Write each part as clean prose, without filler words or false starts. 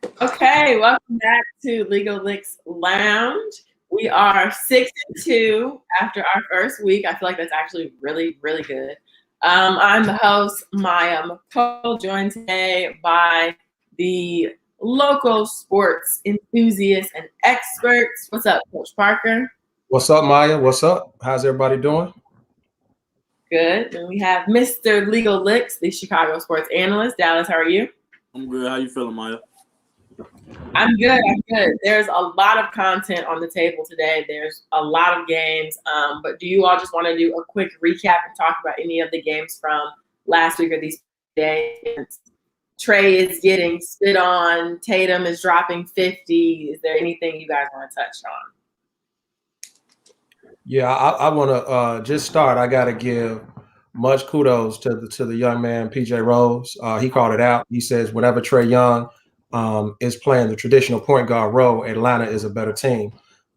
Okay, welcome back to Legal Licks Lounge. We are 6-2 after our first week. I feel like that's actually really, really good. I'm the host, Maya McCole, joined today by the local sports enthusiasts and experts. What's up, Coach Parker? What's up, Maya? What's up? How's everybody doing? Good. And we have Mr. Legal Licks, the Chicago sports analyst. Dallas, how are you? I'm good. How you feeling, Maya? I'm good. I'm good. There's a lot of content on the table today. There's a lot of games. But do you all just want to do a quick recap and talk about any of the games from last week or these days? Trey is getting spit on. Tatum is dropping 50. Is there anything you guys want to touch on? Yeah, I want to just start. I got to give much kudos to the young man PJ Rose. He called it out. He says whenever Trey Young is playing the traditional point guard role, Atlanta is a better team.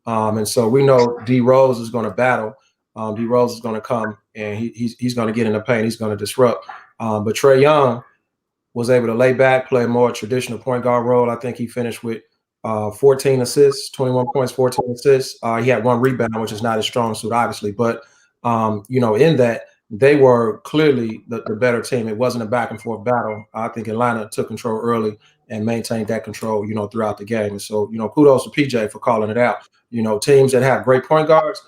And so we know D Rose is going to battle. D Rose is going to come and he's going to get in the paint. He's going to disrupt. But Trey Young was able to lay back, play a more traditional point guard role. I think he finished with 14 assists, 21 points, 14 assists. He had one rebound, which is not his strong suit, obviously. But, in that, they were clearly the better team. It wasn't a back and forth battle. I think Atlanta took control early and maintained that control, throughout the game. And so, kudos to PJ for calling it out. Teams that have great point guards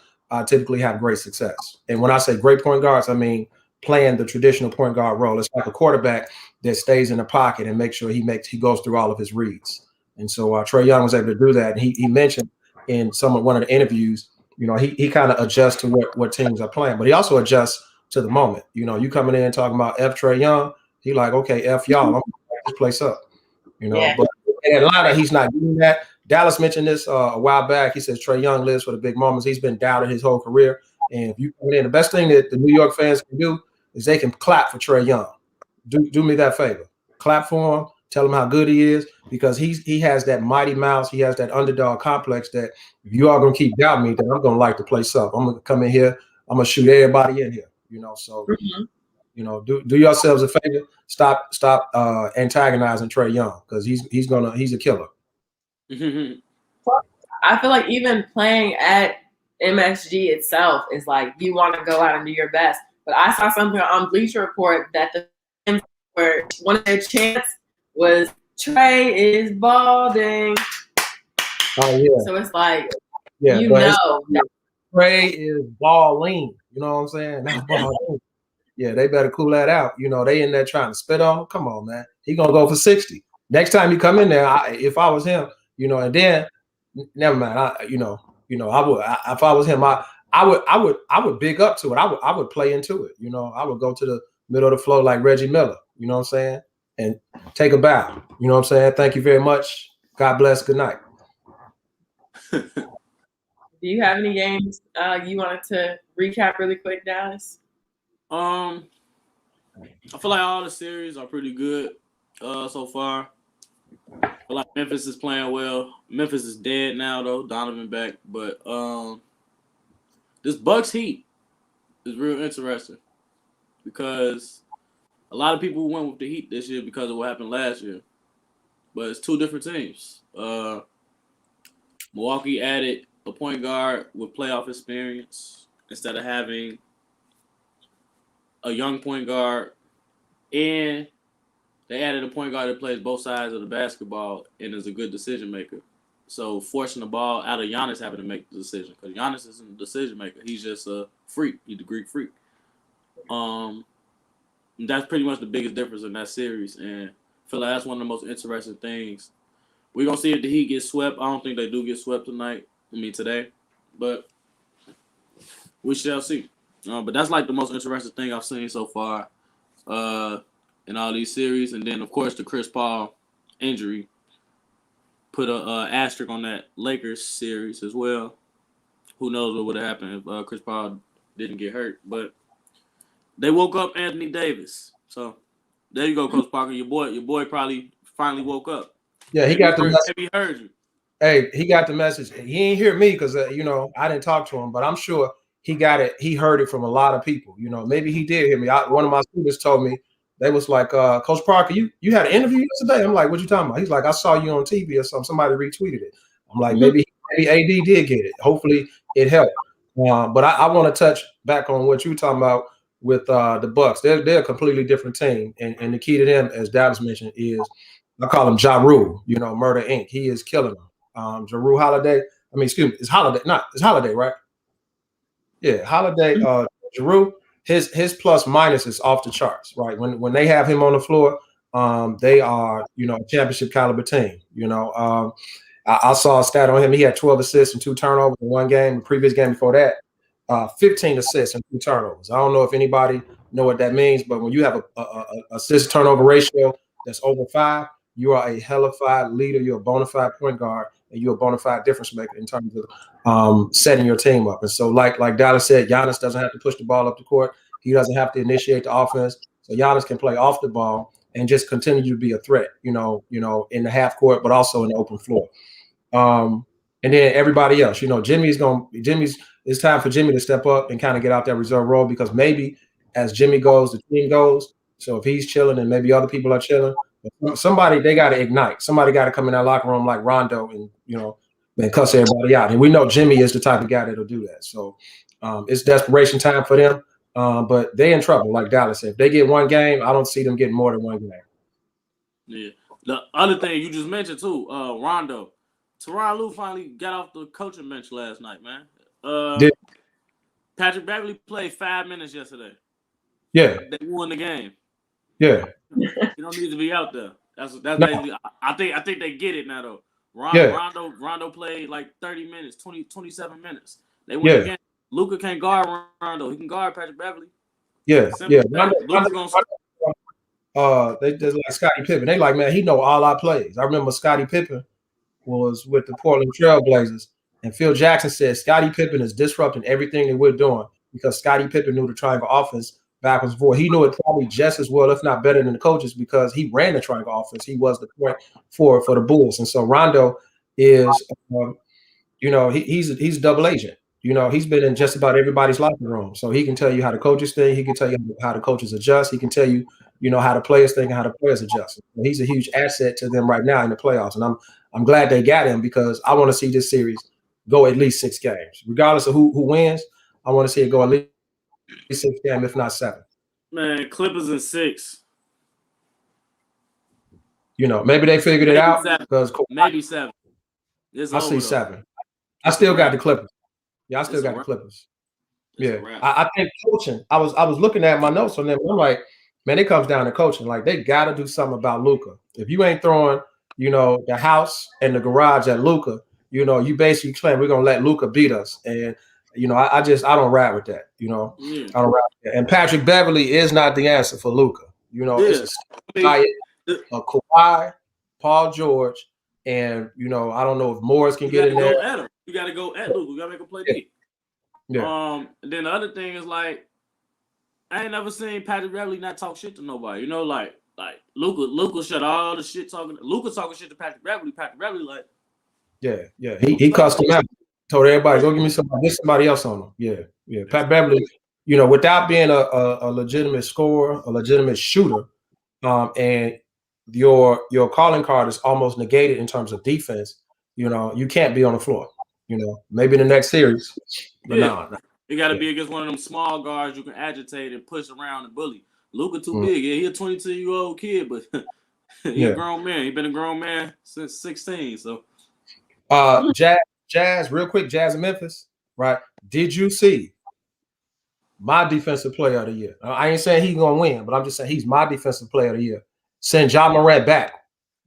typically have great success. And when I say great point guards, I mean playing the traditional point guard role. It's like a quarterback that stays in the pocket and makes sure he goes through all of his reads. And so Trey Young was able to do that. And he mentioned in one of the interviews, he kind of adjusts to what teams are playing, but he also adjusts to the moment. You coming in talking about F Trey Young, he like, okay, F y'all, I'm gonna light this place up. Yeah. But in Atlanta, he's not doing that. Dallas mentioned this a while back. He says Trey Young lives for the big moments. He's been doubted his whole career. And if you come in, the best thing that the New York fans can do is they can clap for Trey Young. Do me that favor. Clap for him. Tell him how good he is, because he has that mighty mouse. He has that underdog complex that if you are going to keep doubting me, then I'm going to light the place up. I'm going to come in here. I'm going to shoot everybody in here, So, do yourselves a favor. Stop antagonizing Trey Young, because he's a killer. I feel like even playing at MSG itself is like you want to go out and do your best. But I saw something on Bleacher Report that where one of their chants was Trey is balding. Oh yeah. So it's like that Trey is balling. You know what I'm saying? Not balling. Yeah, they better cool that out. They in there trying to spit on him. Come on, man. He gonna go for 60. Next time you come in there, if I was him, and then never mind. I would. If I was him, I would big up to it. I would play into it. I would go to the middle of the floor like Reggie Miller. You know what I'm saying? And take a bow. You know what I'm saying? Thank you very much. God bless. Good night. Do you have any games you wanted to recap really quick, Dallas? I feel like all the series are pretty good so far. I feel like Memphis is playing well. Memphis is dead now though. Donovan back, but this Bucks Heat is real interesting because a lot of people went with the Heat this year because of what happened last year, but it's two different teams. Milwaukee added a point guard with playoff experience instead of having a young point guard, and they added a point guard that plays both sides of the basketball and is a good decision maker. So forcing the ball out of Giannis having to make the decision, because Giannis isn't a decision maker. He's just a freak. He's the Greek freak. That's pretty much the biggest difference in that series, and I feel like that's one of the most interesting things. We're going to see if the Heat get swept. I don't think they do get swept today, but we shall see. But that's like the most interesting thing I've seen so far in all these series. And then, of course, the Chris Paul injury put a asterisk on that Lakers series as well. Who knows what would have happened if Chris Paul didn't get hurt. But they woke up Anthony Davis. So there you go, Coach Parker. Your boy probably finally woke up. Yeah, he got the message. He heard you. Hey, he got the message. He ain't hear me because I didn't talk to him, but I'm sure he got it. He heard it from a lot of people. Maybe he did hear me. One of my students told me They was like, Coach Parker, you had an interview yesterday. I'm like, what you talking about? He's like, I saw you on TV or something. Somebody retweeted it. I'm like, maybe AD did get it. Hopefully it helped. But I want to touch back on what you were talking about with the Bucks. They're a completely different team. And the key to them, as Dallas mentioned, is I call him Ja Rule, Murder Inc. He is killing them. Ja Rule Holiday. I mean, excuse me, it's Holiday, right? Yeah, Holiday, Giroux, his plus minus is off the charts, right? When they have him on the floor, they are, a championship caliber team. I saw a stat on him. He had 12 assists and 2 turnovers in one game. The previous game before that, 15 assists and 2 turnovers. I don't know if anybody know what that means, but when you have a assist turnover ratio that's over 5, you are a hellified leader. You're a bona fide point guard, and you're a bona fide difference maker in terms of setting your team up. And so, like Dallas said, Giannis doesn't have to push the ball up the court. He doesn't have to initiate the offense. So Giannis can play off the ball and just continue to be a threat, in the half court, but also in the open floor. And then everybody else, it's time for Jimmy to step up and kind of get out that reserve role, because maybe as Jimmy goes, the team goes. So if he's chilling and maybe other people are chilling, somebody, they got to ignite. Somebody got to come in that locker room like Rondo and cuss everybody out. And we know Jimmy is the type of guy that'll do that. So it's desperation time for them. But they're in trouble, like Dallas said. If they get one game, I don't see them getting more than one game. Yeah. The other thing you just mentioned too, Rondo. Tyronn Lue finally got off the coaching bench last night, man. Patrick Beverley played 5 minutes yesterday. Yeah. They won the game. Yeah. You don't need to be out there. That's basically. I think they get it now though. Rondo played like 30 minutes, 27 minutes. They won the game. Luka can't guard Rondo. He can guard Patrick Beverley. Yeah. Rondo, they just like Scottie Pippen. They like, man, he know all our plays. I remember Scottie Pippen was with the Portland Trail Blazers, and Phil Jackson said Scottie Pippen is disrupting everything that we're doing because Scottie Pippen knew the triangle offense backwards and forward. He knew it probably just as well, if not better than the coaches, because he ran the triangle offense. He was the point forward for the Bulls. And so Rondo is, he's a double agent. He's been in just about everybody's locker room. So he can tell you how the coaches think. He can tell you how the coaches adjust. He can tell you, how the players think and how the players adjust. He's a huge asset to them right now in the playoffs. And I'm glad they got him, because I want to see this series go at least 6 games. Regardless of who wins, I want to see it go at least 6 games, if not 7. Man, Clippers in 6. Maybe they figured it out. Maybe 7. I see 7. I still got the Clippers. Yeah, I still got the Clippers. Yeah, I think coaching. I was looking at my notes on them. I'm like, man, it comes down to coaching. Like, they got to do something about Luka. If you ain't throwing, the house and the garage at Luka, you basically claim we're gonna let Luka beat us. And I don't ride with that. I don't ride with that. And Patrick Beverley is not the answer for Luka. It's a Kawhi, Paul George, and I don't know if Morris can get in there. You got to go at Luka. You got to make him play deep. Yeah. Then the other thing is, like, I ain't never seen Patrick Beverley not talk shit to nobody. Like Luka shut all the shit talking. Luka talking shit to Patrick Beverley. Patrick Beverley, like, yeah. He cussed him out. Told everybody, go give me somebody else on him. Yeah. Pat Beverley, without being a legitimate scorer, a legitimate shooter, and your calling card is almost negated in terms of defense. You can't be on the floor. Maybe in the next series, but no. You got to be against one of them small guards you can agitate and push around and bully. Luka too big. Yeah, he a 22-year-old kid, but he a grown man. He been a grown man since 16. So, Jazz, real quick, Jazz in Memphis, right? Did you see my defensive player of the year? I ain't saying he's gonna win, but I'm just saying he's my defensive player of the year. Send Ja Morant back.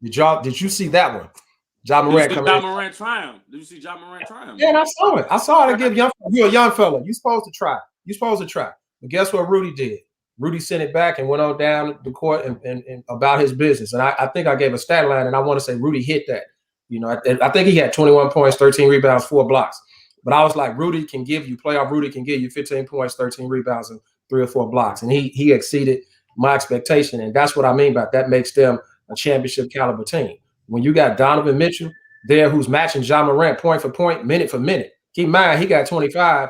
Did you see that one? Ja Morant coming. Ja Morant triumph. Did you see Ja Morant triumph? Yeah, and I saw it. You're a young fella. You're supposed to try. But guess what Rudy did? Rudy sent it back and went on down the court and about his business. And I think I gave a stat line, and I want to say Rudy hit that. I think he had 21 points, 13 rebounds, 4 blocks. But I was like, playoff Rudy can give you 15 points, 13 rebounds, and 3 or 4 blocks. And he exceeded my expectation. And that's what I mean by that makes them a championship caliber team. When you got Donovan Mitchell there who's matching Ja Morant point for point, minute for minute. Keep in mind, he got 25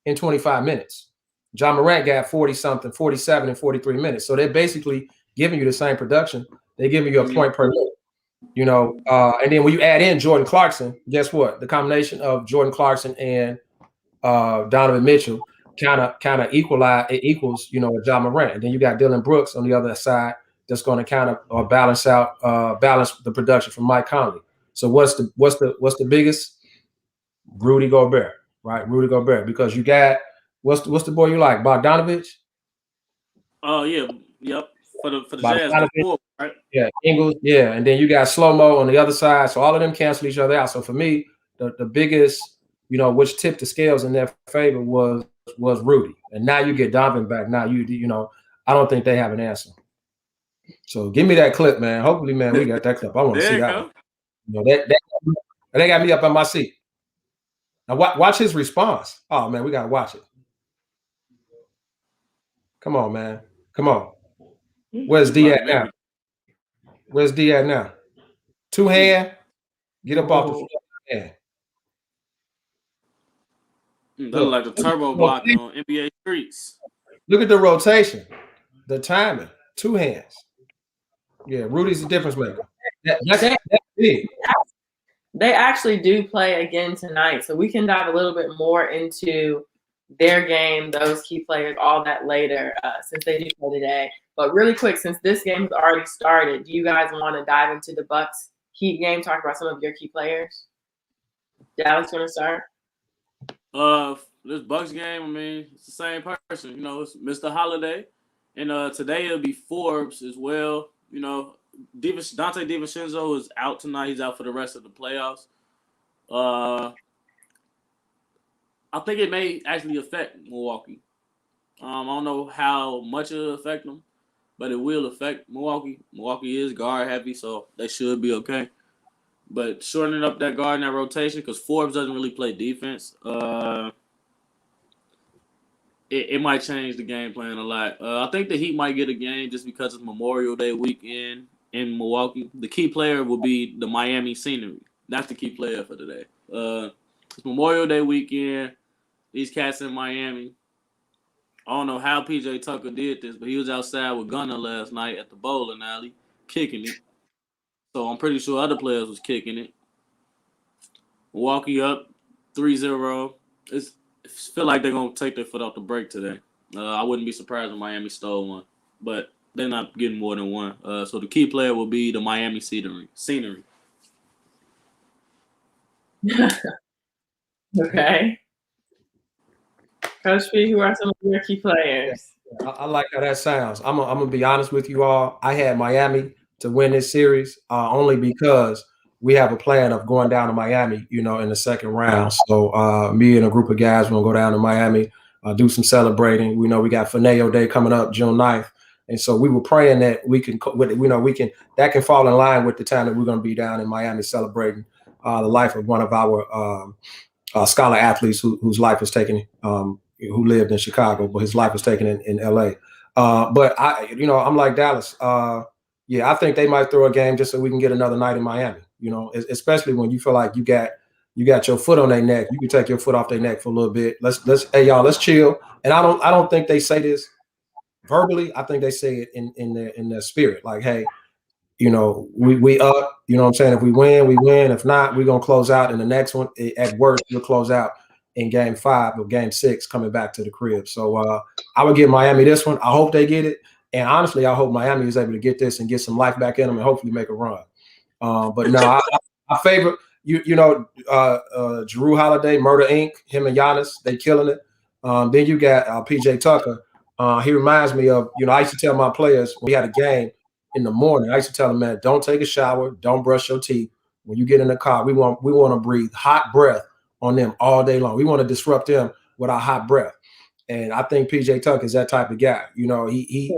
in 25 minutes. Ja Morant got 40-something, 47 in 43 minutes. So they're basically giving you the same production. They're giving you a Mhm. point per minute. You know, and then when you add in Jordan Clarkson, guess what? The combination of Jordan Clarkson and Donovan Mitchell kind of equals, you know, John Morant. And then you got Dylan Brooks on the other side that's going to kind of balance the production from Mike Conley. So what's the biggest? Rudy Gobert, right? Rudy Gobert, because you got what's the boy you like? Bogdanovich? Oh yeah, yep. For the Jazz, the Bogdanovich, four, right? yeah, Ingles, yeah, and then you got Slow Mo on the other side. So all of them cancel each other out. So for me, the biggest, you know, which tipped the scales in their favor was Rudy. And now you get Donovan back. Now you know, I don't think they have an answer. So give me that clip, man. Hopefully, man, we got that clip. I want to There see you that go. one. You know, they got me up on my seat. Now watch his response. Oh man, we gotta watch it. Come on, man. Come on. Where's D at now? Where's D at now? Two hand. Get up off the floor. Yeah. They're like the turbo block on NBA streets. Look at the rotation, the timing, two hands. Yeah, Rudy's the difference maker. That's big. They actually do play again tonight, so we can dive a little bit more into their game, those key players, all that later, since they do play today. But really quick, since this game has already started, do you guys want to dive into the Bucks Heat game, talk about some of your key players? Dallas, want to start? This Bucks game, I mean, it's the same person. You know, it's Mr. Holiday, and today it'll be Forbes as well. You know, Dante DiVincenzo is out tonight. He's out for the rest of the playoffs. I think it may actually affect Milwaukee. I don't know how much it'll affect them, but it will affect Milwaukee. Milwaukee is guard heavy, so they should be okay. But shortening up that guard and that rotation, because Forbes doesn't really play defense, it might change the game plan a lot. I think the Heat might get a game just because it's Memorial Day weekend in Milwaukee. The key player will be the Miami scenery. That's the key player for today. It's Memorial Day weekend. These cats in Miami. I don't know how PJ Tucker did this, but he was outside with Gunner last night at the bowling alley, kicking it. So I'm pretty sure other players was kicking it. Milwaukee up 3-0. I feel like they're going to take their foot off the brake today. I wouldn't be surprised if Miami stole one, but they're not getting more than one. So the key player will be the Miami scenery. Okay. Coach P, who are some of your key players? I like how that sounds. I'm gonna be honest with you all. I had Miami to win this series only because we have a plan of going down to Miami, you know, in the second round. So me and a group of guys will go down to Miami, do some celebrating. We know we got Fineo Day coming up June 9th. And so we were praying that that can fall in line with the time that we're going to be down in Miami celebrating the life of one of our scholar athletes whose life was taken, who lived in Chicago, but his life was taken in LA. But I'm like Dallas. Yeah, I think they might throw a game just so we can get another night in Miami. You know, especially when you feel like you got your foot on their neck. You can take your foot off their neck for a little bit. Let's chill. And I don't think they say this verbally. I think they say it in their spirit. Like, hey, you know, we up. You know what I'm saying? If we win, we win. If not, we're gonna close out in the next one. At worst, we'll close out in game 5 or game 6 coming back to the crib. So I would give Miami this one. I hope they get it. And honestly, I hope Miami is able to get this and get some life back in them and hopefully make a run. But no, I favor Jrue Holiday, Murder Inc., him and Giannis, they killing it. Then you got PJ Tucker. He reminds me of, I used to tell my players when we had a game in the morning, I used to tell them, man, don't take a shower, don't brush your teeth. When you get in the car, we want to breathe hot breath on them all day long. We want to disrupt them with our hot breath. And I think PJ Tucker is that type of guy. You know, he's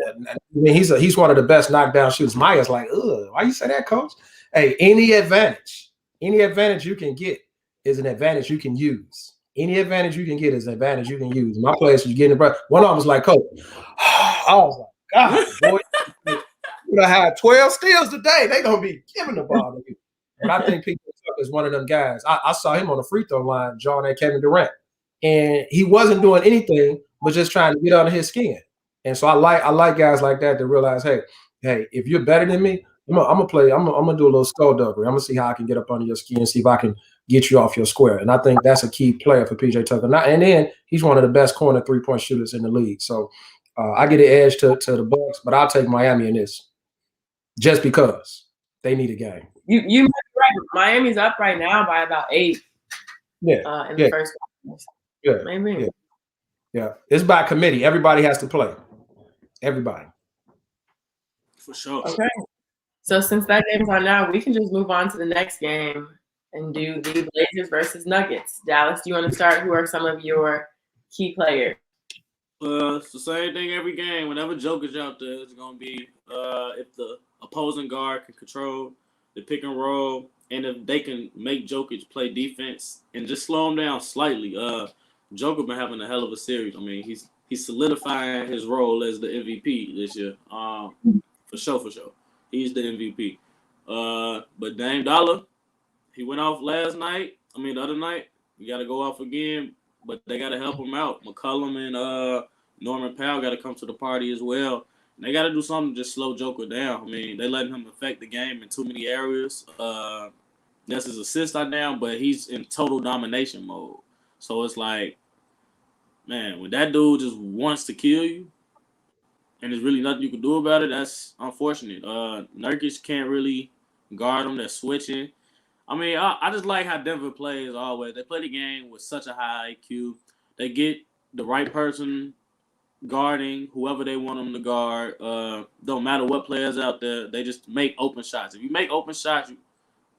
one of the best knockdown shooters. Maya's like, ugh, why you say that, coach? Hey, any advantage you can get is an advantage you can use. Any advantage you can get is an advantage you can use. My players was getting the breath. One of them was like, coach, I was like, God, boy, you know, had 12 steals today. They gonna be giving the ball to you. And I think PJ Tucker is one of them guys. I saw him on the free throw line, drawing at Kevin Durant. And he wasn't doing anything but just trying to get under his skin. And so I like guys like that to realize, hey, hey, if you're better than me, I'm gonna play. I'm gonna do a little skullduggery. I'm gonna see how I can get up under your skin and see if I can get you off your square. And I think that's a key player for PJ Tucker. And then he's one of the best corner 3-point shooters in the league. So I get an edge to the Bucks, but I'll take Miami in this just because they need a game. You might be right. Miami's up right now by about 8. Yeah. In the first. Yeah. Maybe. Yeah. It's by committee. Everybody has to play. Everybody. For sure. Okay. So since that game's on now, we can just move on to the next game and do the Blazers versus Nuggets. Dallas, do you want to start? Who are some of your key players? It's the same thing every game. Whenever Joker's out there, it's going to be if the opposing guard can control the pick and roll, and if they can make Jokic play defense and just slow him down slightly. Joker been having a hell of a series. I mean, he's solidifying his role as the MVP this year. For sure. He's the MVP. But Dame Dollar, he went off last night. The other night. We got to go off again, but they got to help him out. McCollum and Norman Powell got to come to the party as well. And they got to do something to just slow Joker down. They letting him affect the game in too many areas. Yes, his assists are down, but he's in total domination mode. So it's like, man, when that dude just wants to kill you and there's really nothing you can do about it, that's unfortunate. Nurkic can't really guard him. They're switching. I just like how Denver plays always. They play the game with such a high IQ. They get the right person guarding whoever they want them to guard. Don't matter what players out there. They just make open shots. If you make open shots,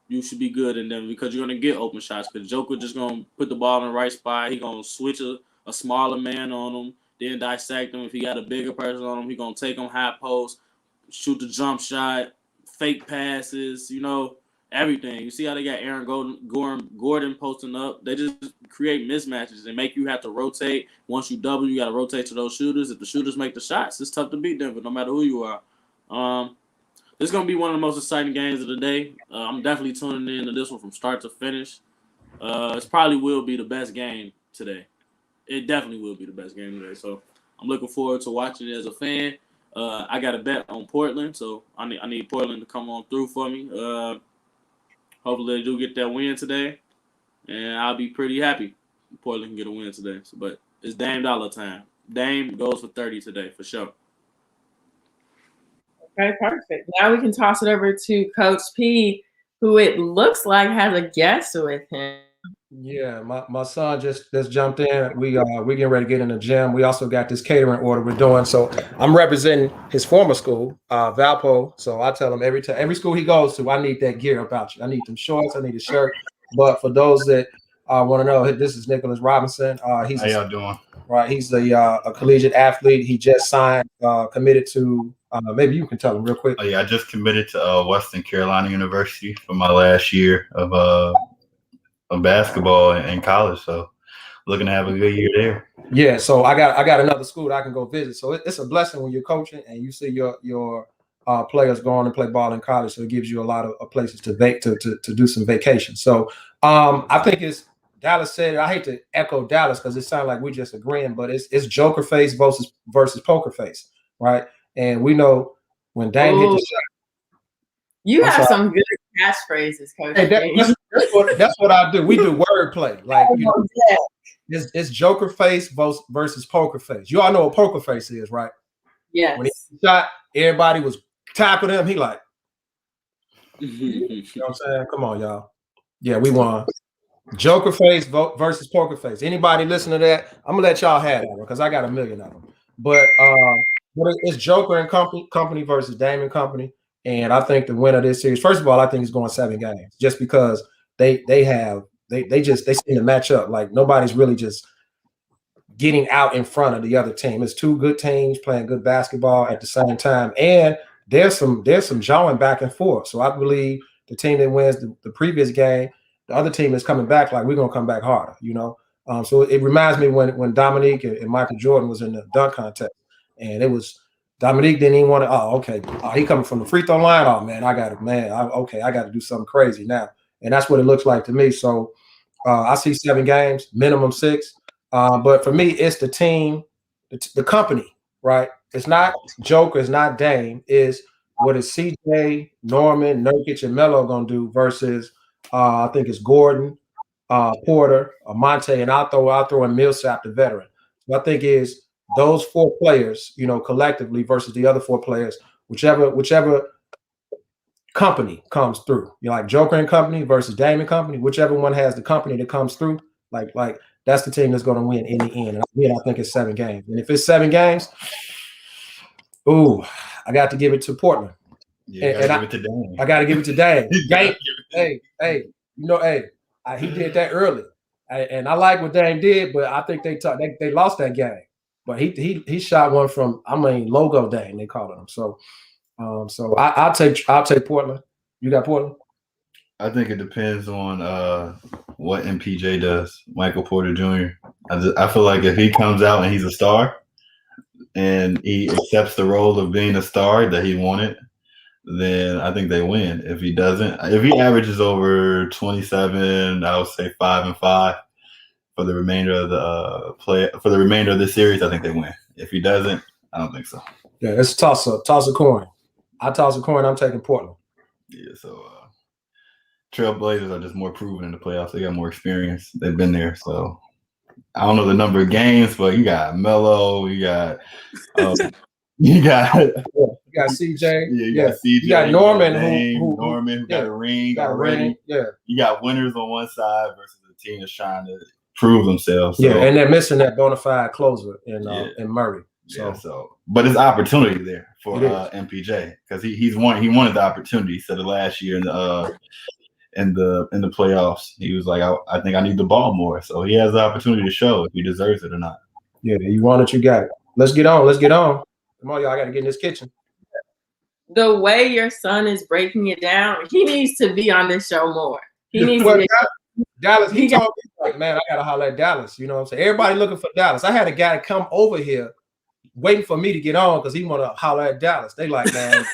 you should be good in them because you're going to get open shots because Joker just going to put the ball in the right spot. He's going to switch a smaller man on him, then dissect him. If he got a bigger person on him, he's going to take him high post, shoot the jump shot, fake passes, everything. You see how they got Aaron Gordon posting up? They just create mismatches and make you have to rotate. Once you double, you got to rotate to those shooters. If the shooters make the shots, it's tough to beat Denver no matter who you are. This is going to be one of the most exciting games of the day. I'm definitely tuning in to this one from start to finish. It probably will be the best game today. It definitely will be the best game today. So I'm looking forward to watching it as a fan. I got a bet on Portland, so I need Portland to come on through for me. Hopefully they do get that win today, and I'll be pretty happy Portland can get a win today. But it's Dame Dollar time. Dame goes for 30 today for sure. Okay, perfect. Now we can toss it over to Coach P, who it looks like has a guest with him. Yeah, my son just jumped in. We getting ready to get in the gym. We also got this catering order we're doing. So I'm representing his former school, Valpo. So I tell him every school he goes to, I need that gear about you. I need them shorts. I need a shirt. But for those that want to know, this is Nicholas Robinson. He's how y'all doing? Right, he's a collegiate athlete. He just signed, committed to. Maybe you can tell him real quick. Oh yeah, I just committed to Western Carolina University for my last year of basketball in college. So looking to have a good year there. Yeah, so I got another school that I can go visit. So it's a blessing when you're coaching and you see your players going and play ball in college. So it gives you a lot of places to do some vacation. So I think it's Dallas said it. I hate to echo Dallas because it sounds like we're just agreeing, but it's Joker face versus poker face, right? And we know when Dame hit the shot. You have some good catchphrases, Coach. Hey, that's what I do. We do wordplay. Like it's Joker face versus poker face. You all know what poker face is, right? Yes. When he shot, everybody was tackling him. He like, you know what I'm saying? Come on, y'all. Yeah, we won. Joker face versus poker face. Anybody listen to that? I'm gonna let y'all have that one because I got a million of them. But it's Joker and company versus Dame and company. And I think the winner of this series, first of all, I think it's going 7 games just because they seem to match up. Like nobody's really just getting out in front of the other team. It's 2 good teams playing good basketball at the same time. And there's some jawing back and forth. So I believe the team that wins the previous game, the other team is coming back like we're gonna come back harder, So it reminds me when Dominique and Michael Jordan was in the dunk contest, and it was Dominique didn't even want to. Oh, okay, he coming from the free throw line. Oh man, I got to do something crazy now, and that's what it looks like to me. So I see 7 games, minimum 6. But for me, it's the team, the company, right? It's not Joker, it's not Dame, it's what is CJ, Norman, Nurkic, and Melo gonna do versus I think it's Gordon, Porter, Monte, and I'll throw in Millsap, the veteran. So I think is those 4 players, collectively versus the other 4 players, whichever company comes through. Like Joker and company versus Dame and company, whichever one has the company that comes through, like that's the team that's going to win in the end. And again, I think it's 7 games. And if it's 7 games, I got to give it to Portland. Yeah, and give it to Dame. I got to give it to Dame. Hey, he did that early. And I like what Dame did, but I think they lost that game. But he shot one from, logo Dame, they call him. So I'll take Portland. You got Portland? I think it depends on what MPJ does, Michael Porter Jr. I feel like if he comes out and he's a star and he accepts the role of being a star that he wanted, then I think they win. If he doesn't, if he averages over 27, I would say 5-5 for the remainder of the remainder of the series, I think they win. If he doesn't, I don't think so. Yeah, it's a toss-up. Toss a coin. I toss a coin. I'm taking Portland. Yeah, so Trailblazers are just more proven in the playoffs. They got more experience. They've been there. So I don't know the number of games, but you got Melo, you got CJ. Yeah, you got CJ. You got Norman, who got a ring already. Yeah. You got winners on one side versus a team that's trying to prove themselves. So. Yeah, and they're missing that bona fide closer in Murray. But it's opportunity there for MPJ because he wanted the opportunity. So the last year in the playoffs, he was like, I think I need the ball more. So he has the opportunity to show if he deserves it or not. Yeah, you want it, you got it. Let's get on. Come on, y'all. I got to get in this kitchen. The way your son is breaking it down, he needs to be on this show more. He needs to be. Dallas, he told me, like, man, I got to holler at Dallas. You know what I'm saying? Everybody looking for Dallas. I had a guy come over here waiting for me to get on because he want to holler at Dallas. They like, man,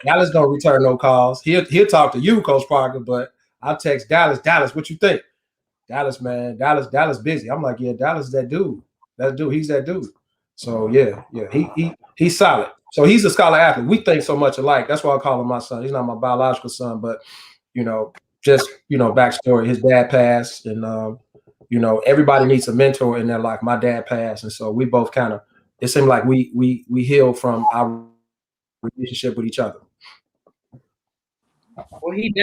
Dallas don't return no calls. He'll talk to you, Coach Parker, but I'll text Dallas. Dallas, what you think? Dallas, man, Dallas busy. I'm like, yeah, Dallas is that dude. He's that dude. So yeah, he's solid. So he's a scholar athlete. We think so much alike. That's why I call him my son. He's not my biological son, but backstory. His dad passed, and everybody needs a mentor in their life. My dad passed, and so we both kind of. It seemed like we healed from our relationship with each other. Well, he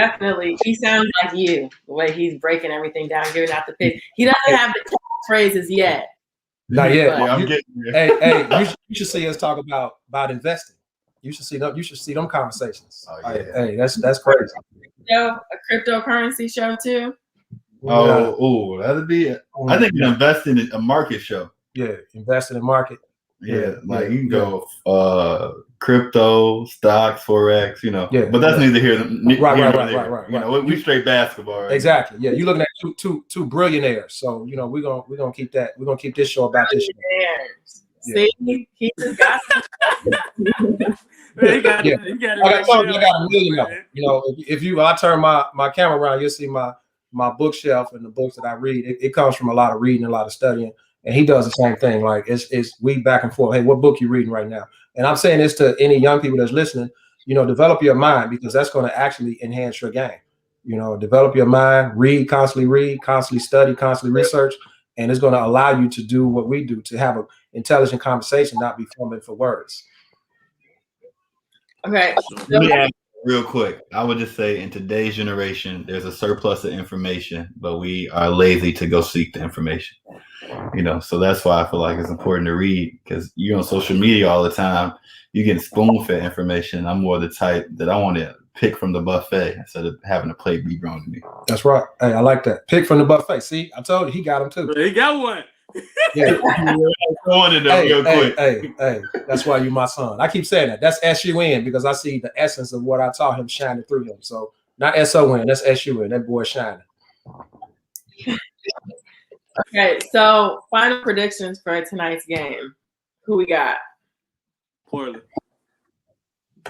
sounds like you, the way he's breaking everything down, giving out the pitch. He doesn't have the phrases yet. Not yet. Yeah, I'm getting there. Hey, you should see us talk about investing. You should see them conversations. Oh, yeah. Hey, that's crazy. A cryptocurrency show too. That'd be. I think invest in a market show. Yeah, invest in the market. Yeah, you can go crypto, stocks, forex, but that's neither here nor there. Right. We straight basketball. Right? Exactly. Yeah, you're looking at two billionaires. So we're gonna keep that. We're gonna keep this show about this. See, he just got. You got I got $1 million. I turn my camera around, you'll see my bookshelf and the books that I read. It comes from a lot of reading, a lot of studying. And he does the same thing. Like it's we back and forth. Hey, what book you reading right now? And I'm saying this to any young people that's listening. Develop your mind because that's going to actually enhance your game. Develop your mind, constantly study, constantly research, and it's going to allow you to do what we do, to have an intelligent conversation, not be fumbling for words. Okay. Let me add real quick. I would just say in today's generation, there's a surplus of information, but we are lazy to go seek the information. So that's why I feel like it's important to read because you're on social media all the time. You're getting spoon-fed information. I'm more the type that I want to pick from the buffet instead of having a plate be brought to me. That's right. Hey, I like that. Pick from the buffet. See, I told you he got him too. He got one. Yeah. Hey, that's why you my son. I keep saying that. That's SUN because I see the essence of what I taught him shining through him. So not SON, that's SUN. That boy shining. Okay, so final predictions for tonight's game. Who we got? Portland.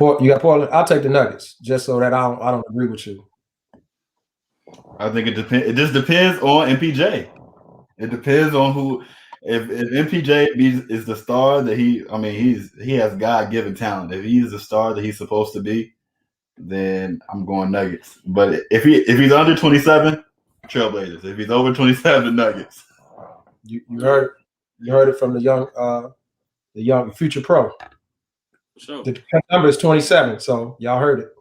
You got Portland? I'll take the Nuggets just so that I don't agree with you. I think it depends. It just depends on MPJ. It depends on who. if MPJ is the star that he has God-given talent. If he's the star that he's supposed to be, then I'm going Nuggets. But if he's under 27, Trailblazers. If he's over 27, Nuggets. You heard it from the young future pro. Sure. The number is 27, so y'all heard it.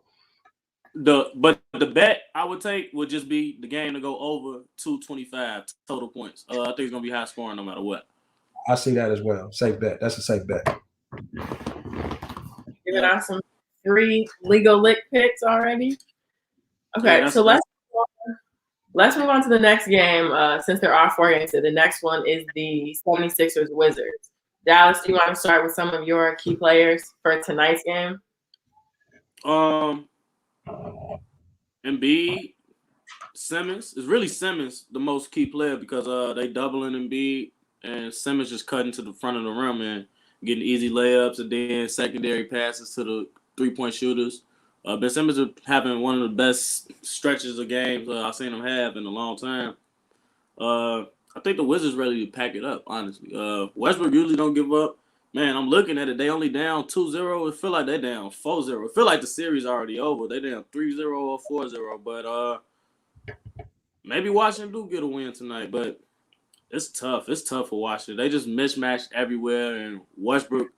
But the bet I would take would just be the game to go over 225 total points. I think it's gonna be high scoring no matter what. I see that as well. Safe bet. That's a safe bet. Giving out some free legal lick picks already. Okay, Yeah, so let's move on to the next game. Since there are 4 games, so the next one is the 76ers Wizards. Dallas, do you want to start with some of your key players for tonight's game? Embiid, Simmons. It's really Simmons the most key player because they doubling Embiid and Simmons just cutting to the front of the rim and getting easy layups and then secondary passes to the 3-point shooters. Ben Simmons is having one of the best stretches of games I've seen him have in a long time. I think the Wizards ready to pack it up, honestly. Westbrook usually don't give up. Man, I'm looking at it. They only down 2-0. It feel like they down 4-0. It feel like the series already over. They down 3-0 or 4-0. But maybe Washington do get a win tonight. But it's tough. It's tough for Washington. They just mismatched everywhere. And Westbrook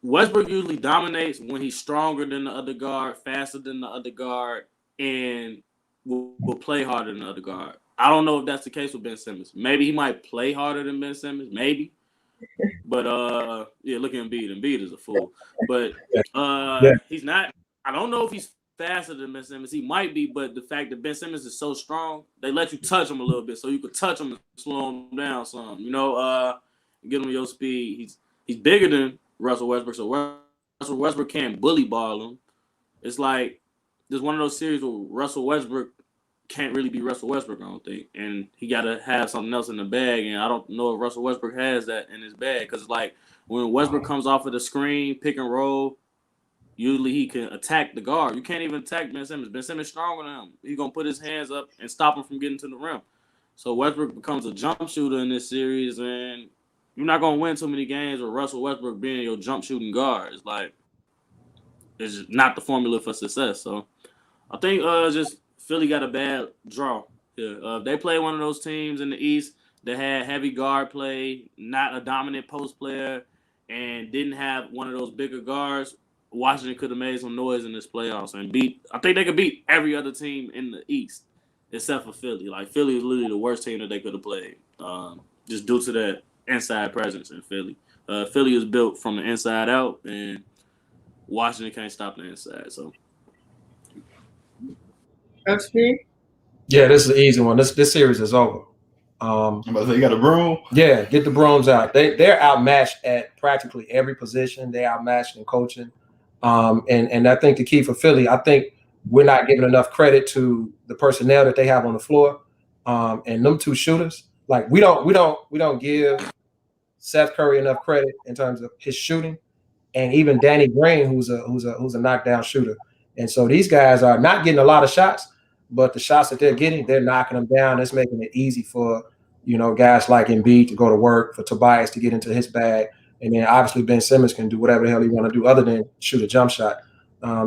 usually dominates when he's stronger than the other guard, faster than the other guard, and will play harder than the other guard. I don't know if that's the case with Ben Simmons. Maybe he might play harder than Ben Simmons. Maybe. But look at Embiid. Embiid is a fool. But he's not. I don't know if he's faster than Ben Simmons. He might be, but the fact that Ben Simmons is so strong, they let you touch him a little bit, so you could touch him and slow him down some. Get him your speed. He's bigger than Russell Westbrook, so Russell Westbrook can't bully ball him. It's like there's one of those series where Russell Westbrook can't really be Russell Westbrook, I don't think. And he got to have something else in the bag. And I don't know if Russell Westbrook has that in his bag. Because, like, when Westbrook comes off of the screen, pick and roll, usually he can attack the guard. You can't even attack Ben Simmons. Ben Simmons stronger than him. He's going to put his hands up and stop him from getting to the rim. So Westbrook becomes a jump shooter in this series. And you're not going to win too many games with Russell Westbrook being your jump shooting guard. It's like, it's just not the formula for success. So I think just Philly got a bad draw here. They play one of those teams in the East that had heavy guard play, not a dominant post player, and didn't have one of those bigger guards. Washington could have made some noise in this playoffs and I think they could beat every other team in the East except for Philly. Like, Philly is literally the worst team that they could have played, just due to that inside presence in Philly. Philly is built from the inside out, and Washington can't stop the inside. So, Coach P? Yeah, this is an easy one. This series is over. I'm about to say, you got a broom? Yeah, get the Browns out. They're outmatched at practically every position. They're outmatched in coaching. And I think the key for Philly, I think we're not giving enough credit to the personnel that they have on the floor. And them two shooters, like we don't give Seth Curry enough credit in terms of his shooting, and even Danny Green, who's a knockdown shooter. And so these guys are not getting a lot of shots, but the shots that they're getting, they're knocking them down. It's making it easy for guys like Embiid to go to work, for Tobias to get into his bag, and then obviously Ben Simmons can do whatever the hell he want to do other than shoot a jump shot.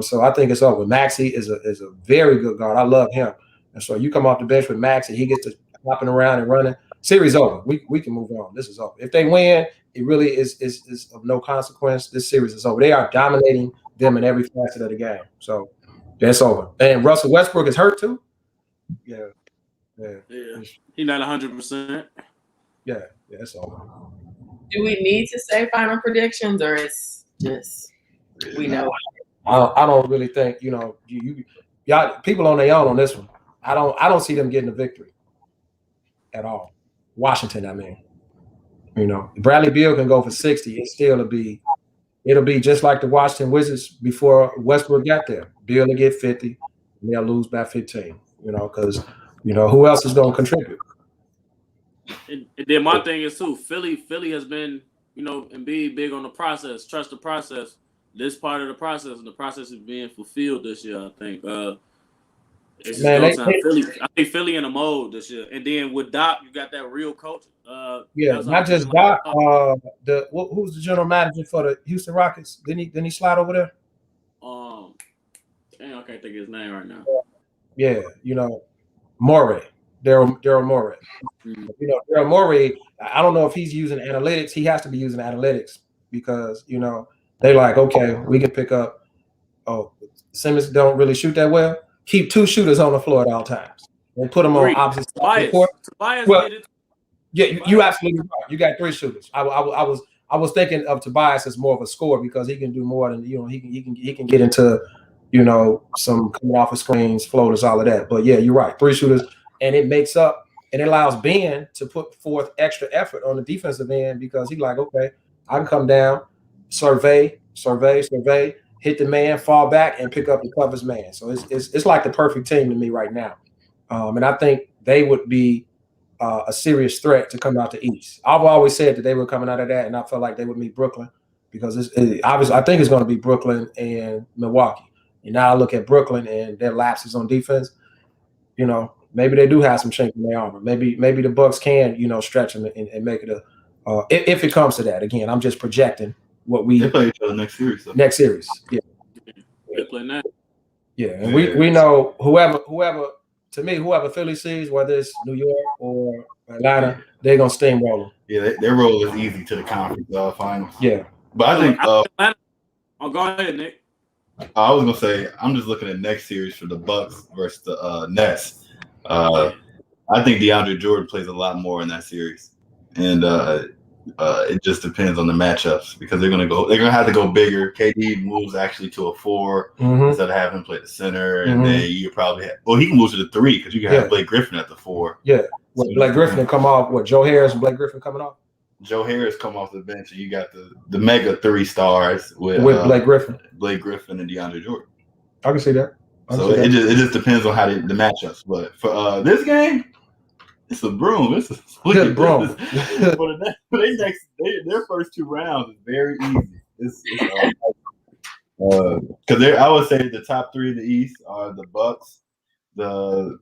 So I think it's over. Maxey is a very good guard. I love him. And so you come off the bench with Maxey, he gets to hopping around and running. Series over. We can move on. This is over. If they win, it really is of no consequence. This series is over. They are dominating them in every facet of the game. So that's over. And Russell Westbrook is hurt too. Yeah. He's not 100%. Yeah, it's over. Do we need to say final predictions, or it's just we know? I don't really think y'all people on their own on this one. I don't see them getting a victory at all. Washington, I mean, Bradley Beal can go for 60. It'll be just like the Washington Wizards before Westbrook got there. Beal will get 50, and they'll lose by 15. Because who else is going to contribute? And then my thing is too, Philly has been, and be big on the process, trust the process. This part of the process, and the process is being fulfilled this year, I think. It's just Man, go time. Philly, I think Philly in a mode this year, and then with Doc, you got that real coach. yeah, not just Doc. Who's the general manager for the Houston Rockets? Didn't he slide over there? Dang, I can't think of his name right now. Yeah, Morey, Daryl Morey. Mm-hmm. Daryl Morey. I don't know if he's using analytics. He has to be using analytics because they like, okay, we can pick up. Oh, Simmons don't really shoot that well. Keep 2 shooters on the floor at all times and put them on opposite sides of the court. Tobias Well, did it. yeah, you absolutely right. You got 3 shooters. I was thinking of Tobias as more of a scorer because he can do more than he can get into some coming off of screens, floaters, all of that. But yeah, you're right. 3 shooters, and it makes up and it allows Ben to put forth extra effort on the defensive end because he's like, okay, I can come down, survey, hit the man, fall back, and pick up the toughest man. So it's like the perfect team to me right now, and I think they would be a serious threat to come out the East. I've always said that they were coming out of that, and I felt like they would meet Brooklyn because obviously I think it's going to be Brooklyn and Milwaukee. And now I look at Brooklyn and their lapses on defense. Maybe they do have some chink in their armor. Maybe the Bucks can stretch them and make it if it comes to that. Again, I'm just projecting what they play each other next series. Though. Next series, yeah. They play that. Yeah, and we know whoever Philly sees, whether it's New York or Atlanta, they're gonna steamroll them. Yeah, their role is easy to the conference finals. Yeah, but I think. Go ahead, Nick. I was gonna say I'm just looking at next series for the Bucks versus the Nets. I think DeAndre Jordan plays a lot more in that series, and it just depends on the matchups because they're gonna have to go bigger. KD moves actually to a 4 instead of having him play the center, and then you probably he can move to the 3 because you can have Blake Griffin at the 4. Yeah, Blake Griffin come off. Joe Harris and Blake Griffin coming off. Joe Harris come off the bench, and you got the mega 3 stars with Blake Griffin, and DeAndre Jordan. I can see that. It just depends on how the matchups. But for this game, it's a broom. It's a split broom. Their first 2 rounds is very easy. Because I would say the top 3 of the East are the Bucks, the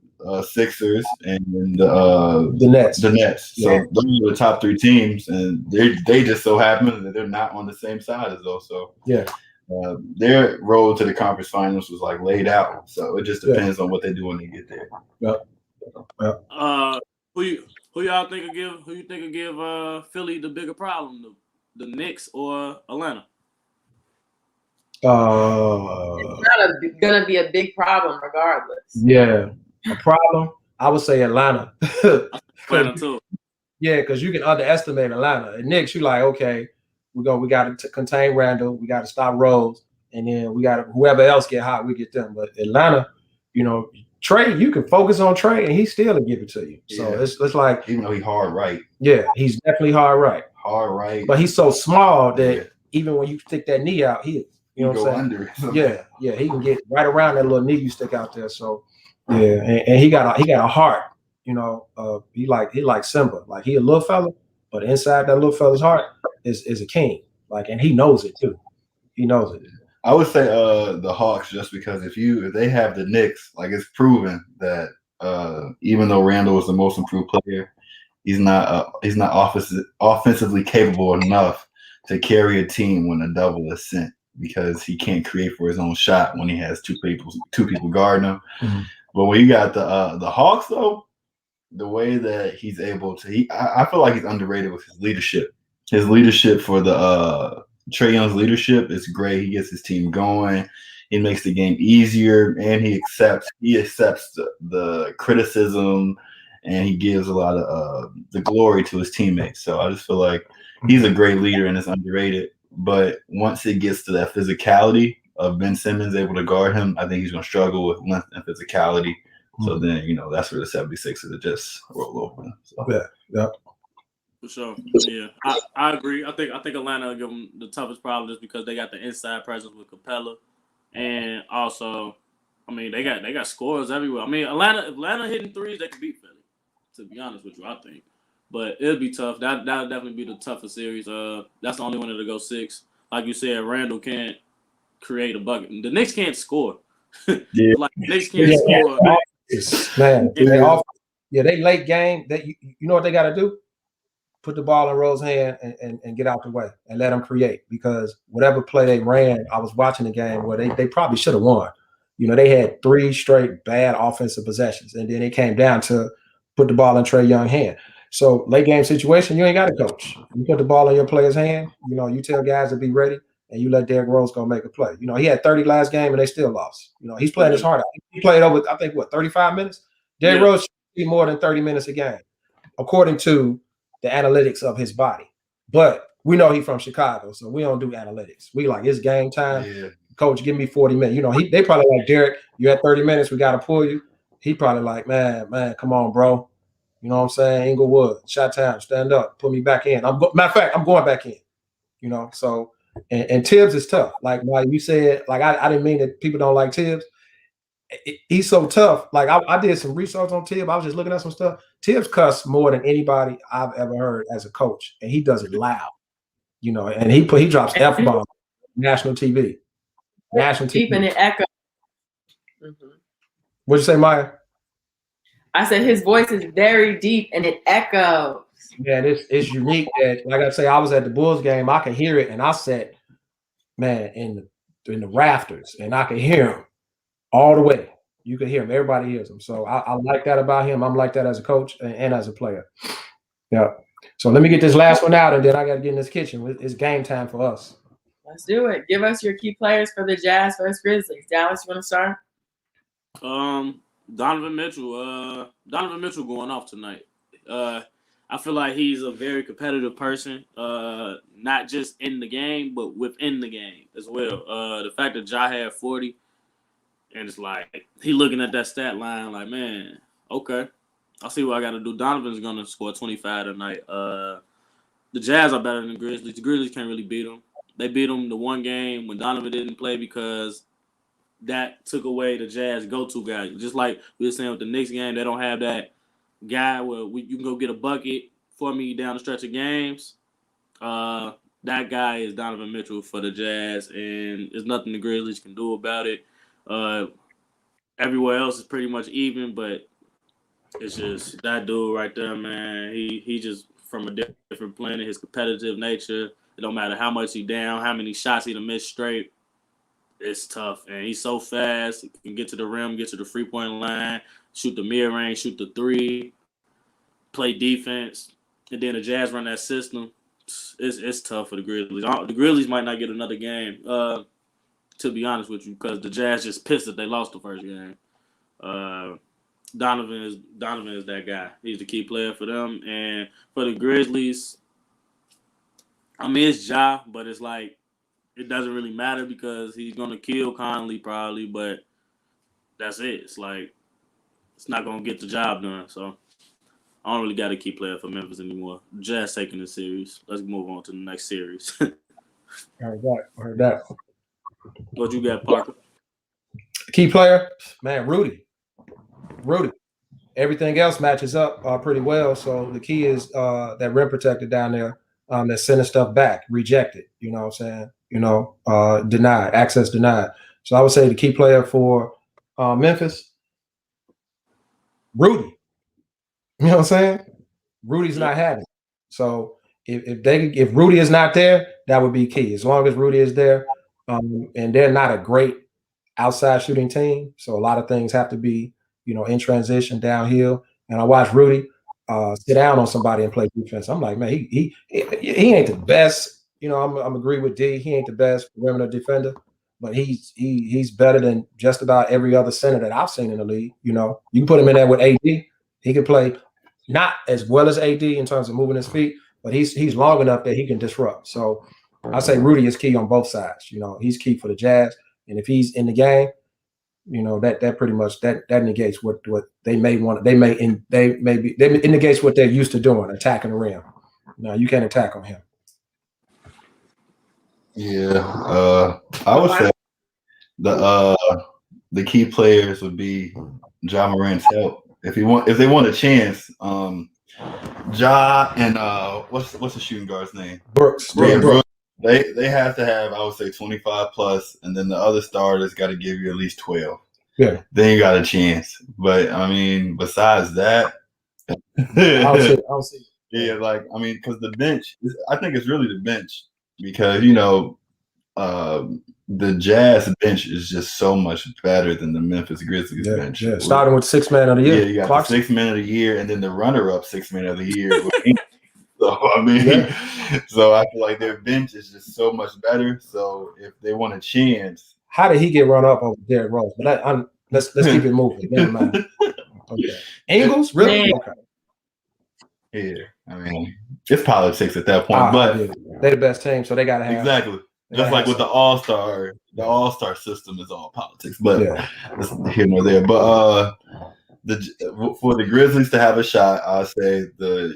Sixers, and the Nets. The Nets. So those are the top 3 teams, and they just so happen that they're not on the same side as those. So their road to the conference finals was like laid out. So it just depends on what they do when they get there. Who y'all think will give Philly the bigger problem, the Knicks or Atlanta? It's not gonna be a big problem regardless. Yeah, a problem. I would say Atlanta. Atlanta too. Yeah, because you can underestimate Atlanta. And Knicks, you like, okay, we got to contain Randall, we got to stop Rose, and then we got to whoever else get hot, we get them. But Atlanta, Trey, you can focus on Trey, and he still will give it to you. So it's like, even though he's hard right. Yeah, he's definitely hard right. Hard right. But he's so small that even when you stick that knee out, you know what I'm saying? Under. Yeah, he can get right around that little knee you stick out there. So and he got a heart. He like Simba. Like he a little fella, but inside that little fella's heart is a king. Like, and he knows it too. He knows it. I would say the Hawks, just because if they have the Knicks, like it's proven that even though Randall was the most improved player, he's not offensively capable enough to carry a team when a double is sent because he can't create for his own shot when he has two people guarding him. Mm-hmm. But when you got the Hawks, though, the way that he's able to, I feel like he's underrated with his leadership. His leadership for the Trae Young's leadership is great. He gets his team going. He makes the game easier, and he accepts the criticism, and he gives a lot of the glory to his teammates. So I just feel like he's a great leader and is underrated. But once it gets to that physicality of Ben Simmons able to guard him, I think he's going to struggle with length and physicality. So then, that's where the 76ers are just roll over. So. Yeah. For sure. Yeah, I agree. I think Atlanta will give them the toughest problem just because they got the inside presence with Capella, and also, I mean, they got scores everywhere. I mean, Atlanta hitting threes, they could beat Philly. To be honest with you, I think, but it'll be tough. That'll definitely be the toughest series. That's the only one that'll go 6. Like you said, Randall can't create a bucket. The Knicks can't score. Yeah. Like the Knicks can't score. Man, they late game. That you know what they got to do? Put the ball in Rose's hand and get out the way and let them create, because whatever play they ran, I was watching the game where they probably should have won. They had 3 straight bad offensive possessions, and then it came down to put the ball in Trae Young's hand. So late game situation, you ain't got to coach. You put the ball in your player's hand. You tell guys to be ready, and you let Derrick Rose go make a play. He had 30 last game, and they still lost. He's playing his heart out. He played over, I think, 35 minutes? Derrick Rose should be more than 30 minutes a game, according to the analytics of his body. But we know he's from Chicago, so we don't do analytics. We like, it's game time. Yeah. Coach, give me 40 minutes. They probably like, Derrick, you had 30 minutes, we got to pull you. He probably like, man, come on, bro. You know what I'm saying? Inglewood, shot time, stand up, put me back in. Matter of fact, I'm going back in. So and Tibbs is tough. Like you said, like I didn't mean that people don't like Tibbs. He's so tough. Like I did some research on Tibbs. I was just looking at some stuff. Tibbs cuss more than anybody I've ever heard as a coach, and he does it loud. And he drops F-bombs, national TV. National TV. Keeping it echo. Mm-hmm. What'd you say, Maya? I said his voice is very deep and it echoes. Yeah, it's unique. That, like I say, I was at the Bulls game. I could hear it, and I sat, man, in the rafters, and I could hear him all the way. You could hear him. Everybody hears him. So I like that about him. I'm like that as a coach and as a player. Yeah. So let me get this last one out, and then I got to get in this kitchen. It's game time for us. Let's do it. Give us your key players for the Jazz versus Grizzlies. Dallas, you want to start? Donovan Mitchell. Donovan Mitchell going off tonight. I feel like he's a very competitive person, not just in the game, but within the game as well. The fact that Ja had 40, and it's like he looking at that stat line like, man, okay, I'll see what I got to do. Donovan's going to score 25 tonight. The Jazz are better than the Grizzlies. The Grizzlies can't really beat them. They beat them the one game when Donovan didn't play because that took away the Jazz go-to guy. Just like we were saying with the Knicks game, they don't have that guy where you can go get a bucket for me down the stretch of games. That guy is Donovan Mitchell for the Jazz, and there's nothing the Grizzlies can do about it. Everywhere else is pretty much even, but it's just that dude right there, man. He just from a different planet. His competitive nature. It don't matter how much he down, how many shots he done missed straight. It's tough, and he's so fast. He can get to the rim, get to the free-point line, shoot the mid-range, shoot the three, play defense, and then the Jazz run that system. It's tough for the Grizzlies. The Grizzlies might not get another game, to be honest with you, because the Jazz just pissed that they lost the first game. Donovan is that guy. He's the key player for them, and for the Grizzlies, I mean, it's Ja, but it's like it doesn't really matter because he's going to kill Conley probably, but that's it. It's like it's not going to get the job done. So I don't really got a key player for Memphis anymore. Jazz taking the series. Let's move on to the next series. Heard that. What you got, Parker? Key player? Man, Rudy. Everything else matches up pretty well. So the key is that rim protector down there that's sending stuff back, rejected. You know what I'm saying? Denied, access denied. So I would say the key player for Memphis, Rudy. You know what I'm saying? Rudy's not having it. So if Rudy is not there, that would be key. As long as Rudy is there, and they're not a great outside shooting team, so a lot of things have to be, in transition downhill. And I watched Rudy sit down on somebody and play defense. I'm like, man, he ain't the best. I'm agree with D. He ain't the best perimeter defender, but he's better than just about every other center that I've seen in the league. You can put him in there with AD. He can play not as well as AD in terms of moving his feet, but he's long enough that he can disrupt. So I say Rudy is key on both sides. He's key for the Jazz, and if he's in the game, that pretty much that negates what they may want. They negates what they're used to doing, attacking the rim. No, you can't attack on him. Yeah, I would say the key players would be Ja Morant's help. If they want a chance, Ja and what's the shooting guard's name? Brooks. They have to have, I would say, 25 plus, and then the other starters got to give you at least 12. Yeah. then you got a chance. But I mean, besides that, I don't see. Yeah, like I mean, because the bench, I think it's really the bench because the Jazz bench is just so much better than the Memphis Grizzlies bench. Yeah, starting with 6 man of the year. Yeah, you got Clarkson. The 6 man of the year, and then the runner-up 6 man of the year. So I mean, so I feel like their bench is just so much better. So if they want a chance, how did he get run up over Derrick Rose? But let's keep it moving. Never mind. Okay, Ingles, really? Man. Okay. Yeah, I mean, it's politics at that point, but they're the best team, so they gotta have exactly. Just like with the All-Star, the All-Star system is all politics, but it's here nor there. But for the Grizzlies to have a shot, I'll say the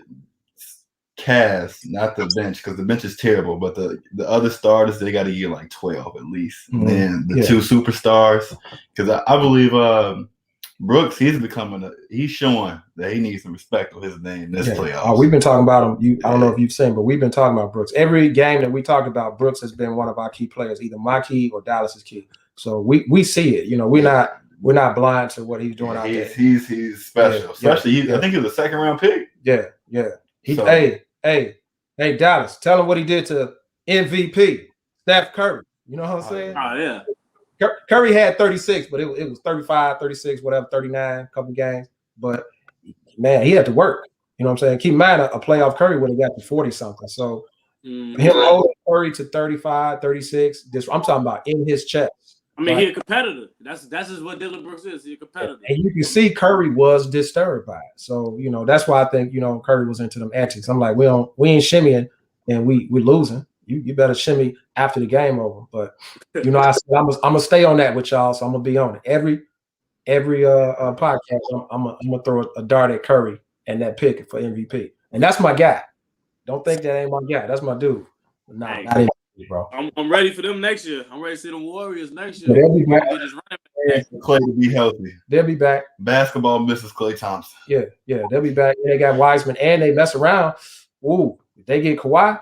cast, not the bench, because the bench is terrible. But the other starters, they got to get like 12 at least, and then the two superstars, because I believe Brooks, he's showing that he needs some respect for his name this playoffs. We've been talking about him. I don't know if you've seen, but we've been talking about Brooks. Every game that we talked about, Brooks has been one of our key players, either my key or Dallas's key. So we see it. We're not blind to what he's doing out there. He's special. Especially, I think he was a 2nd round pick. Yeah. Hey, Dallas, tell him what he did to MVP, Steph Curry. You know what I'm saying? Oh, yeah. Curry had 36, but it was 35, 36, whatever, 39, a couple games. But, man, he had to work. You know what I'm saying? Keep in mind, a playoff Curry would have got to 40-something. So, him holding Curry to 35, 36, I'm talking about in his chest. I mean, he's a competitor. That's just what Dillon Brooks is. He's a competitor. And you can see Curry was disturbed by it. So, that's why I think, Curry was into them antics. I'm like, we ain't shimmying and we losing. You better shimmy after the game over. But, I said, I'm going to stay on that with y'all, so I'm going to be on it. Every podcast, I'm going to throw a dart at Curry and that pick for MVP. And that's my guy. Don't think that ain't my guy. That's my dude. Nah, not MVP, bro. I'm ready for them next year. I'm ready to see them Warriors next year. They'll be back. Clay to be healthy. They'll be back. Basketball misses Klay Thompson. Yeah, they'll be back. And they got Wiseman, and they mess around. Ooh, if they get Kawhi,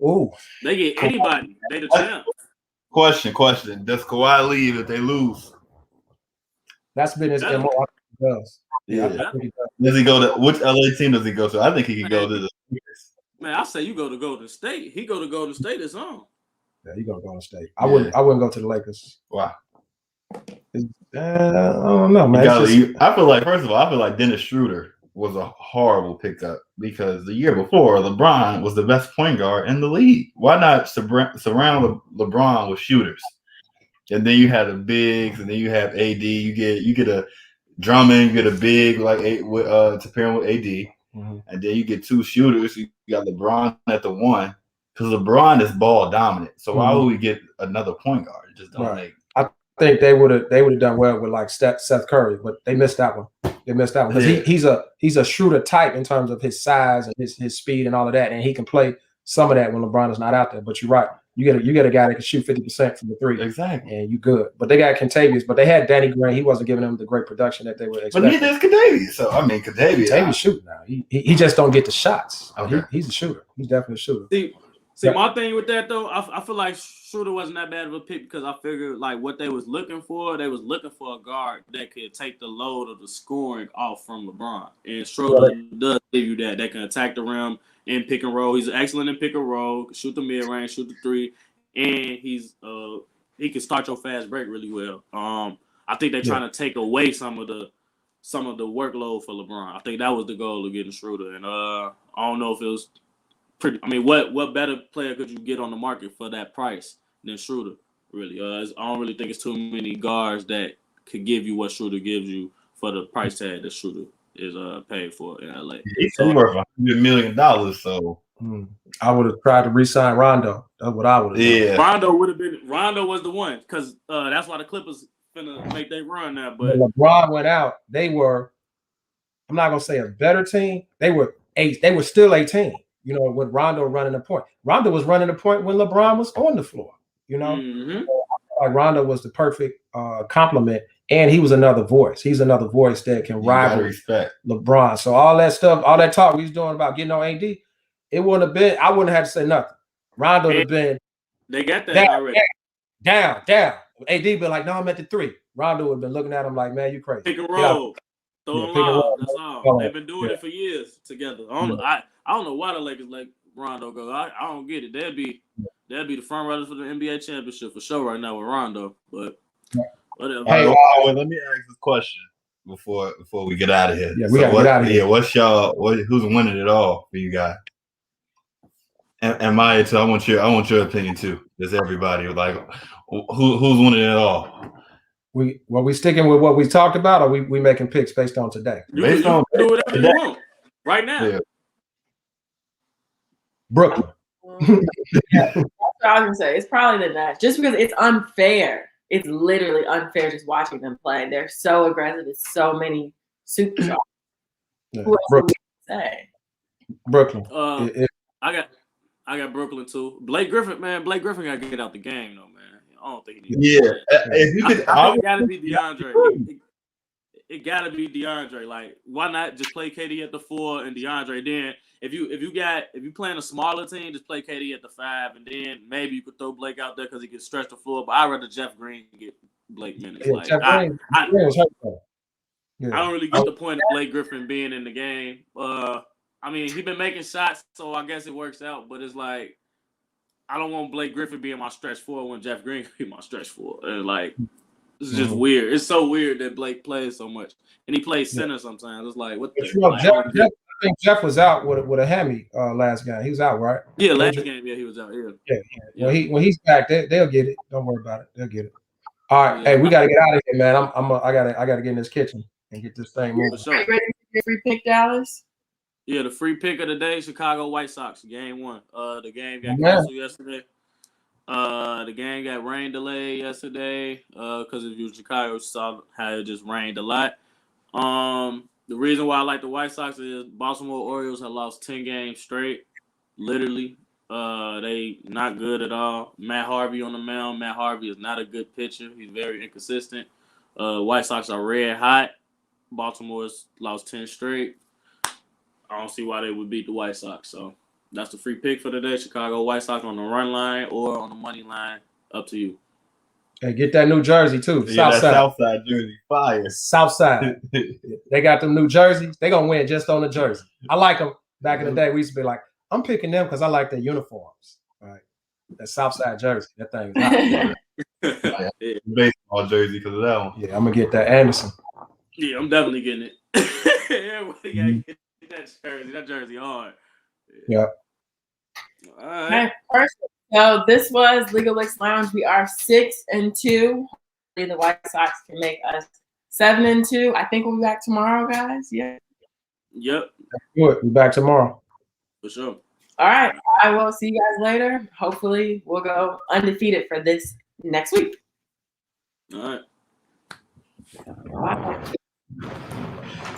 ooh. They get anybody. They the champ. Question. Does Kawhi leave if they lose? That's been his MO. Does. Yeah. Does he go to which LA team does he go to? I think he could go to the Man, I say you go to Golden State. He go to Golden State. It's on. Yeah, you go to Golden State. I wouldn't go to the Lakers. Why? I don't know, man. I feel like Dennis Schroeder was a horrible pickup because the year before LeBron was the best point guard in the league. Why not surround LeBron with shooters? And then you had the bigs, and then you have AD. You get a Drummond, you get a big like to pair him with AD. And then you get 2 shooters. You got LeBron at the 1 because LeBron is ball dominant. So why would we get another point guard? It just don't make. I think they would have done well with like Seth Curry, but they missed that one. Because he's a shooter type in terms of his size and his speed and all of that, and he can play some of that when LeBron is not out there. But you're right. You get a guy that can shoot 50% from the 3. Exactly. And you good. But they got Kentavious, but they had Danny Green. He wasn't giving them the great production that they were expecting. But neither is Kentavious. So I mean Kentavious shooting now. He just don't get the shots. Okay. He's a shooter. He's definitely a shooter. See, my thing with that though, I feel like Schroeder wasn't that bad of a pick because I figured like what they was looking for a guard that could take the load of the scoring off from LeBron. And Schroeder does give you that. That can attack the rim and pick and roll. He's excellent in pick and roll, shoot the mid range, shoot the 3, and he can start your fast break really well. I think they're trying to take away some of the workload for LeBron. I think that was the goal of getting Schroeder. And I don't know if it was pretty. I mean, what better player could you get on the market for that price than Schroeder? Really, I don't really think it's too many guards that could give you what Schroeder gives you for the price tag that Schroeder is paid for in LA. He's worth $100 million. So I would have tried to re-sign Rondo. That's what I would have done. Yeah, Rondo was the one because that's why the Clippers finna make their run now. But when LeBron went out, they were. I'm not gonna say a better team. They were still a team. With Rondo running the point. Rondo was running the point when LeBron was on the floor. So I feel like Rondo was the perfect complement, and he was another voice. He's another voice that can rival LeBron. So all that stuff, all that talk we was doing about getting on AD, it wouldn't have been. I wouldn't have had to say nothing. Rondo would have been. They got that already. Down. AD been like, no, I'm at the 3. Rondo would have been looking at him like, man, you crazy. Pick and roll. Throw them off. That's all. They've been doing it for years together. I don't know why the Lakers like Rondo go. I don't get it. They'd be the front runners for the NBA championship for sure right now with Rondo. But whatever. Hey, let me ask this question before we get out of here. Yeah, we gotta get out of here. Yeah, who's winning it all for you guys? And Maya, too, I want your opinion too. Just everybody, like who's winning it all? We sticking with what we talked about, or we making picks based on today? You do whatever you want right now. Yeah. Brooklyn. That's what I was gonna say. It's probably the Nets, just because it's unfair. It's literally unfair just watching them play. They're so aggressive. It's so many superstars. Yeah. What else say? Brooklyn. I got Brooklyn too. Blake Griffin got to get out the game though, man. I don't think he needs if you could, it got to be DeAndre. It got to be DeAndre. Like, why not just play KD at the 4 and DeAndre? Then if you playing a smaller team, just play KD at the 5, and then maybe you could throw Blake out there because he can stretch the floor. But I'd rather Jeff Green get Blake minutes. Like, I don't really get the point of Blake Griffin being in the game. I mean, he's been making shots, so I guess it works out. But it's like, I don't want Blake Griffin being my stretch 4 when Jeff Green can be my stretch 4. And like, it's just weird. It's so weird that Blake plays so much, and he plays center sometimes. It's like, what the? I think Jeff was out with a hammy last game. He was out, right? Yeah, last game. Yeah, he was out. Yeah. When he's back, they'll get it. Don't worry about it. They'll get it. All right, hey, we gotta get out of here, man. I gotta get in this kitchen and get this thing moving. Are you ready to get free pick, Dallas? Yeah, the free pick of the day: Chicago White Sox, game 1. The game got canceled yesterday. The game got rain delay yesterday because if you Chicago, you saw how it just rained a lot. The reason why I like the White Sox is Baltimore Orioles have lost 10 games straight. Literally, they not good at all. Matt Harvey on the mound. Matt Harvey is not a good pitcher. He's very inconsistent. White Sox are red hot. Baltimore's lost 10 straight. I don't see why they would beat the White Sox. So that's the free pick for today. Chicago White Sox on the run line or on the money line. Up to you. Hey, get that New Jersey too. Yeah, Southside jersey, fire. Southside. They got them New Jerseys. They gonna win just on the jersey. I like them. Back in the day, we used to be like, I'm picking them because I like their uniforms. Right, that Southside jersey. That thing is hot. Baseball jersey because of that one. Yeah, I'm gonna get that Anderson. Yeah, I'm definitely getting it. Everybody gotta get that jersey. That jersey hard. Yeah. All right. So this was Legal Licks Lounge. We are 6-2. Hopefully the White Sox can make us 7-2. I think we'll be back tomorrow, guys. Yeah. Yep. Good. We'll be back tomorrow. For sure. All right. I will see you guys later. Hopefully we'll go undefeated for this next week. All right. Bye.